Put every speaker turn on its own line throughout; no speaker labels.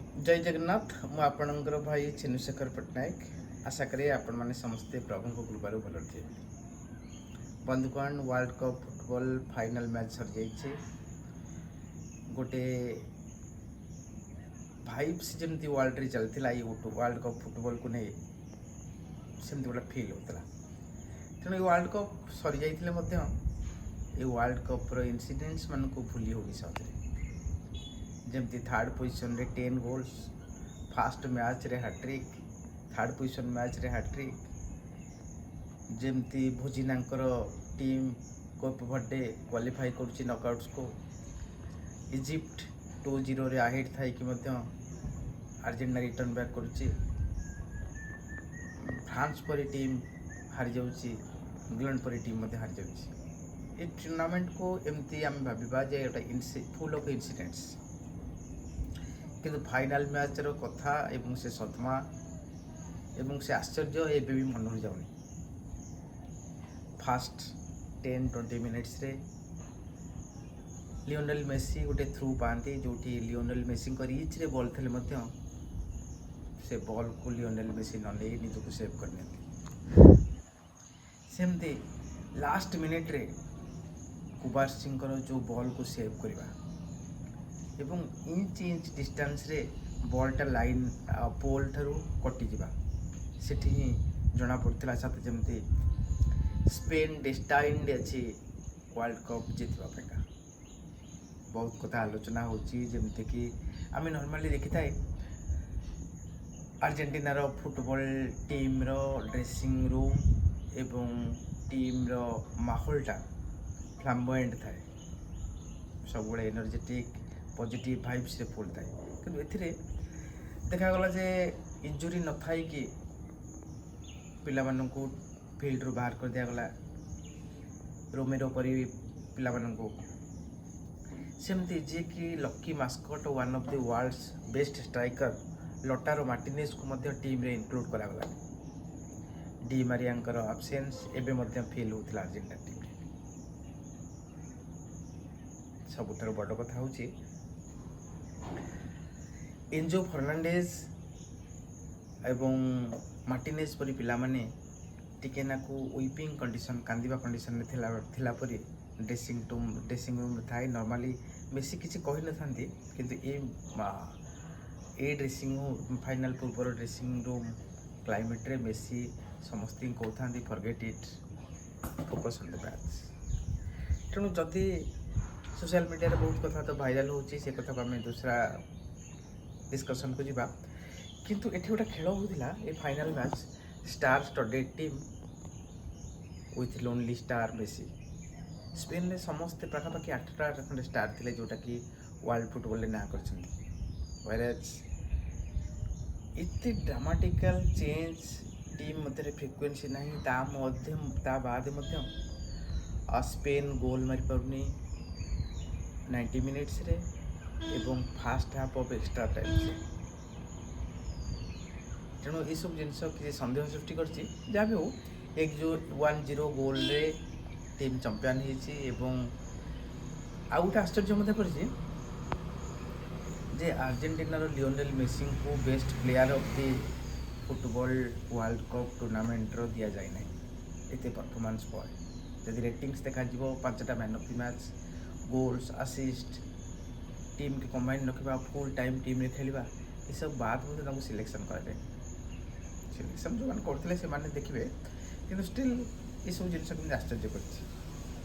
जय जगन्नाथ मु आपणकर भाई चिन्नुशेखर पट्टनायक आशा करे आपण मैंने समस्ते प्रभु कृपार भल थे। बंधुगण world cup football final match सर जाइए गोटे भाइब्स जमी वर्ल्ड रे चलता ये वर्ल्ड कप फुटबॉल को नहीं सेमती गोटे फिल होता तेणु ये वर्ल्ड कप सरी जाइए ये वर्ल्ड कप इनसीडेंट्स मान को भूली होगी सहजरे जमती थर्ड पोजिशन रे 10 गोल्स फास्ट मैच रे हैट्रिक थर्ड पोजिशन मैच रे हैट्रिक जमती भोजिनांकर टीम कप बर्थडे क्वालिफाई करुच्ची नॉकआउट्स को इजिप्ट 2-0 रे आहेड थाई कि अर्जेंटीना रिटर्न बैक करुच्ची फ्रांस परी टीम हारी जाउची इंग्लैंड परी टीम हारी जाउची। ये टूर्नामेंट को एमती आम भाविबा जे गोटे फुल ऑफ इनसीडेंट्स किंतु फाइनल मैच रो कथा एवं से सदमा एवं से आश्चर्य एबे भी मन हो जाउनी। फास्ट 10-20 मिनिट्स रे लियोनेल मेसी गोटे थ्रू पाती जो लियोनेल मेसी रीच रे बॉल थे मध्य से बॉल को लियोनेल मेसी न ले निजक सेव करने सेमती लास्ट मिनिट रे कुबार्सी जो बॉल को सेव करवा एवं इंच इंच डिस्टेंस रे बॉलटा लाइन पोल ठारू कटि जावा सेठी ही जना पड़ता साथ जमती स्पेन डेस्टाइंड अच्छी वर्ल्ड कप जीतवा पेगा बहुत कथा आलोचना होची जमती कि आम नॉर्मली देखी थाए अर्जेंटीना रो फुटबॉल टीम रो ड्रेसिंग रूम एवं टीम रो माहौलटा फ्लाम्बोएंट थाए सब एनर्जेटिक पॉजिटिव वाइब्स रे फुल थाए कि एथिरे देखागला जे इंजुरी न थाई कि पिला माननकु फील्ड रू बाहर कर दिया गला रोमेरो परी पिला माननकु सेमती जे कि lucky mascot one of the world's best striker Lautaro Martinez को मध्य टीम रे इंक्लूड करा गला डी मारियांकर एब्सेंस एबे मध्य फील होतिला अर्जेंटीना टीम रे सबुठार बड़ कथा होची एंजो फर्नांडेज एवं मार्टिनेज परी पिला माने टिके नाकू वीपिंग कंडीशन कांदिबा कंडीशन में थिला परी ड्रेसिंग रूम थाए नॉर्मली मेसी किसी कहि न थांती किंतु ए ड्रेसिंग फाइनल पूर्व ड्रेसिंग रूम क्लाइमेट रे मेसी समस्त कहता forget it focus on the match. तेणु जदि सोशल मीडिया रे बहुत कथा तो भाइराल होची से कथा को आम दूसरा डिस्कशन को जीवा किंतु एठी गोटे खेल होता ये final match star studded team with lonely star Messi Spain में समस्ते पाखापाखि 8टा खंडे स्टार थे जोटा कि वर्ल्ड फुटबॉल ना कर इतनी ड्रामाटिकल चेंज टीम मध्य फ्रिक्वेंसी ना बाद स्पेन गोल मारी पारनी 90 मिनिट्स रे एवं fast half of extra time से तेणु ये सब जिनस किसी सन्देह सृष्टि करछि जहाँ भी हो एक जो 1-0 गोल रे टीम चैंपियन होती आ गोटे आश्चर्य करछि जे अर्जेंटीना लियोनेल मेसी को best player of the football world cup tournament रो दिया जाए ना एते परफॉर्मेंस पर जदि रेटिंग्स देखा 5टा man of the match goals assist team के कंबाइन रखा फुल टाइम टीम रे खेलवा ये सब बात मुझे सिलेक्शन कराए सिलेक्शन जो मैंने करते से देखिए कि स्टिल ये सब जिन आश्चर्य कर।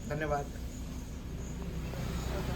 धन्यवाद।